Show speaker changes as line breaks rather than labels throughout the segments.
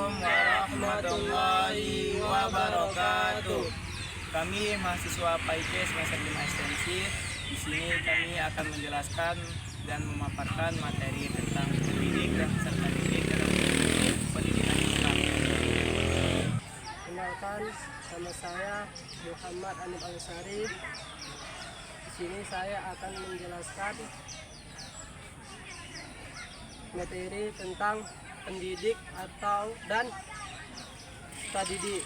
Assalamualaikum warahmatullahi wabarakatuh. Kami mahasiswa PAIP semester 5 ekstensi. Di sini kami akan menjelaskan dan memaparkan materi tentang pendidik dan peserta didik dalam pendidikan Islam.
Kenalkan, nama saya Muhammad Anif Al-Sari. Di sini saya akan menjelaskan materi tentang pendidik dan tadidik.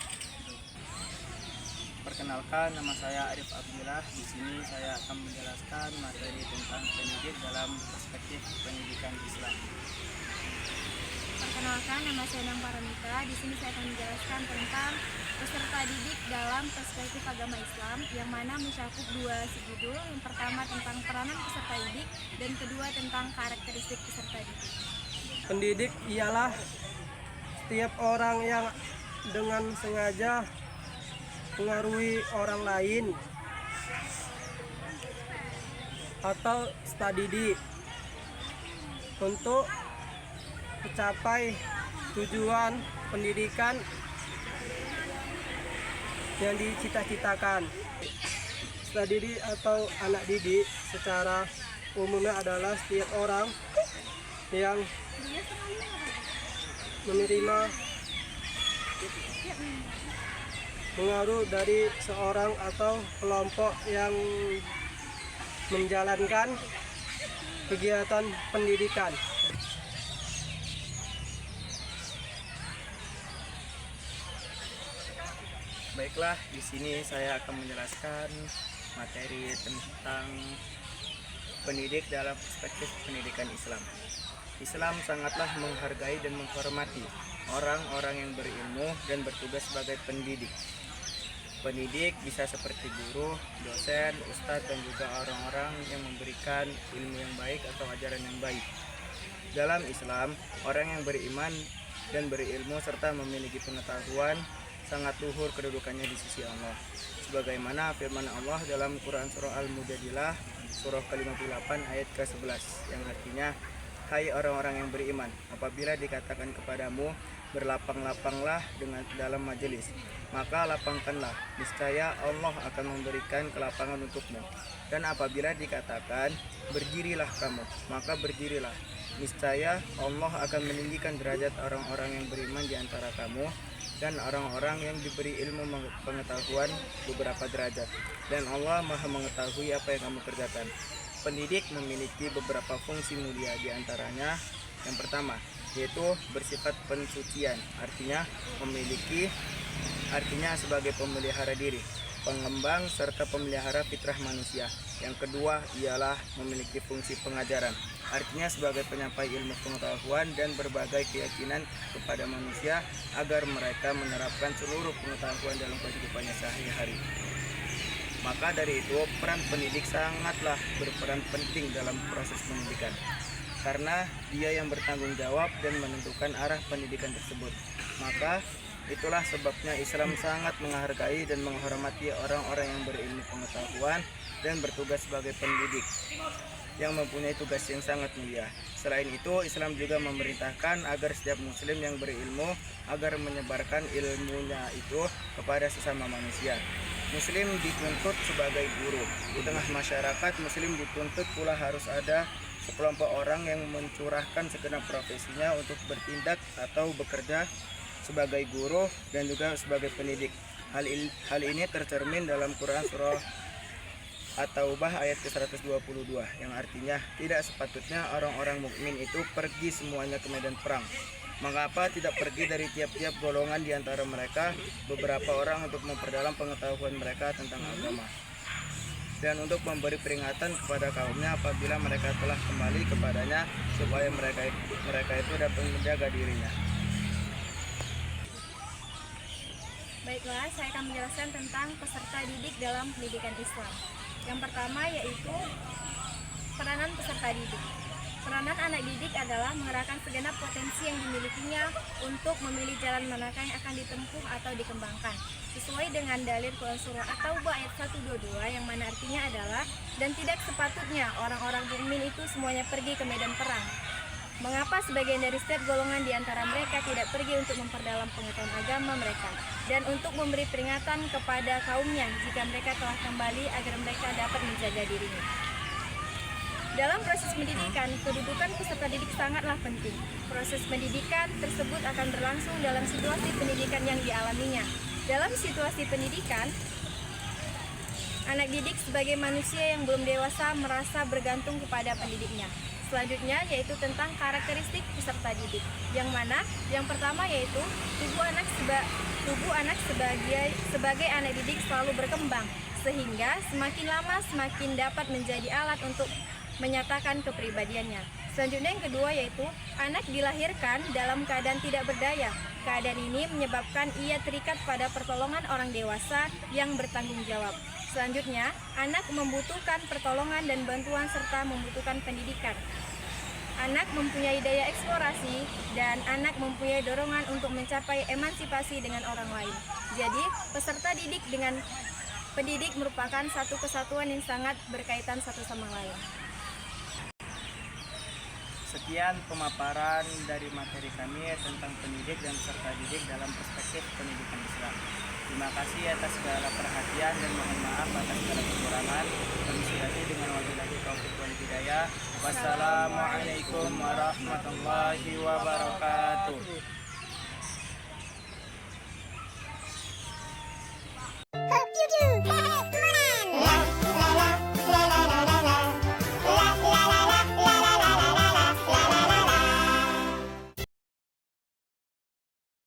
Perkenalkan, nama saya Arif Abdillah. Di sini saya akan menjelaskan materi tentang pendidik dalam perspektif pendidikan Islam.
Perkenalkan, nama saya Nang Paramita. Di sini saya akan menjelaskan tentang peserta didik dalam perspektif agama Islam, yang mana mencakup dua subjudul. Yang pertama tentang peranan peserta didik, dan kedua tentang karakteristik peserta didik.
Pendidik ialah setiap orang yang dengan sengaja mengaruhi orang lain atau stadidi untuk mencapai tujuan pendidikan yang dicita-citakan. Stadidi atau anak didik secara umumnya adalah setiap orang yang menerima pengaruh dari seorang atau kelompok yang menjalankan kegiatan pendidikan.
Baiklah, di sini saya akan menjelaskan materi tentang pendidik dalam perspektif pendidikan Islam. Islam sangatlah menghargai dan menghormati orang-orang yang berilmu dan bertugas sebagai pendidik. Pendidik bisa seperti guru, dosen, ustadz, dan juga orang-orang yang memberikan ilmu yang baik atau ajaran yang baik. Dalam Islam, orang yang beriman dan berilmu serta memiliki pengetahuan sangat luhur kedudukannya di sisi Allah. Sebagaimana firman Allah dalam Quran Surah Al-Mujadilah, surah ke-58 ayat ke-11, yang artinya, hai orang-orang yang beriman, apabila dikatakan kepadamu, berlapang-lapanglah dalam majelis, maka lapangkanlah, niscaya Allah akan memberikan kelapangan untukmu. Dan apabila dikatakan, berdirilah kamu, maka berdirilah, niscaya Allah akan meninggikan derajat orang-orang yang beriman di antara kamu, dan orang-orang yang diberi ilmu pengetahuan beberapa derajat. Dan Allah Maha mengetahui apa yang kamu kerjakan. Pendidik memiliki beberapa fungsi mulia, di antaranya yang pertama yaitu bersifat pensucian, artinya sebagai pemelihara diri, pengembang serta pemelihara fitrah manusia. Yang kedua ialah memiliki fungsi pengajaran, artinya sebagai penyampai ilmu pengetahuan dan berbagai keyakinan kepada manusia agar mereka menerapkan seluruh pengetahuan dalam kehidupannya sehari-hari. Maka dari itu, peran pendidik sangatlah berperan penting dalam proses pendidikan, karena dia yang bertanggung jawab dan menentukan arah pendidikan tersebut. Maka itulah sebabnya Islam sangat menghargai dan menghormati orang-orang yang berilmu pengetahuan dan bertugas sebagai pendidik, yang mempunyai tugas yang sangat mulia. Selain itu, Islam juga memerintahkan agar setiap muslim yang berilmu agar menyebarkan ilmunya itu kepada sesama manusia. Muslim dituntut sebagai guru. Di tengah masyarakat, muslim dituntut pula harus ada sekelompok orang yang mencurahkan segenap profesinya untuk bertindak atau bekerja sebagai guru dan juga sebagai pendidik. Hal ini tercermin dalam Quran surah At-Taubah ayat ke-122, yang artinya, tidak sepatutnya orang-orang mukmin itu pergi semuanya ke medan perang. Mengapa tidak pergi dari tiap-tiap golongan di antara mereka beberapa orang untuk memperdalam pengetahuan mereka tentang agama, dan untuk memberi peringatan kepada kaumnya apabila mereka telah kembali kepadanya, supaya mereka itu dapat menjaga dirinya.
Baiklah, saya akan menjelaskan tentang peserta didik dalam pendidikan Islam. Yang pertama yaitu peranan peserta didik. Peranan anak didik adalah mengerahkan segenap potensi yang dimilikinya untuk memilih jalan manakah yang akan ditempuh atau dikembangkan, sesuai dengan dalil Quran Surah At-Taubah ayat 122, yang mana artinya adalah, dan tidak sepatutnya orang-orang mukmin itu semuanya pergi ke medan perang. Mengapa sebagian dari setiap golongan di antara mereka tidak pergi untuk memperdalam pengetahuan agama mereka dan untuk memberi peringatan kepada kaumnya jika mereka telah kembali agar mereka dapat menjaga dirinya. Dalam proses pendidikan, kedudukan peserta didik sangatlah penting. Proses pendidikan tersebut akan berlangsung dalam situasi pendidikan yang dialaminya. Dalam situasi pendidikan, anak didik sebagai manusia yang belum dewasa merasa bergantung kepada pendidiknya. Selanjutnya yaitu tentang karakteristik peserta didik. Yang mana? Yang pertama yaitu tubuh anak sebagai anak didik selalu berkembang, sehingga semakin lama semakin dapat menjadi alat untuk menyatakan kepribadiannya. Selanjutnya yang kedua yaitu anak dilahirkan dalam keadaan tidak berdaya. Keadaan ini menyebabkan ia terikat pada pertolongan orang dewasa yang bertanggung jawab. Selanjutnya, anak membutuhkan pertolongan dan bantuan serta membutuhkan pendidikan. Anak mempunyai daya eksplorasi dan anak mempunyai dorongan untuk mencapai emansipasi dengan orang lain. Jadi, peserta didik dengan pendidik merupakan satu kesatuan yang sangat berkaitan satu sama lain.
Sekian pemaparan dari materi kami tentang pendidik dan peserta didik dalam perspektif pendidikan Islam. Terima kasih atas segala perhatian dan mohon maaf atas segala kekurangan. Kami dengan wabillahi taufiq wal hidayah. Wassalamualaikum warahmatullahi wabarakatuh.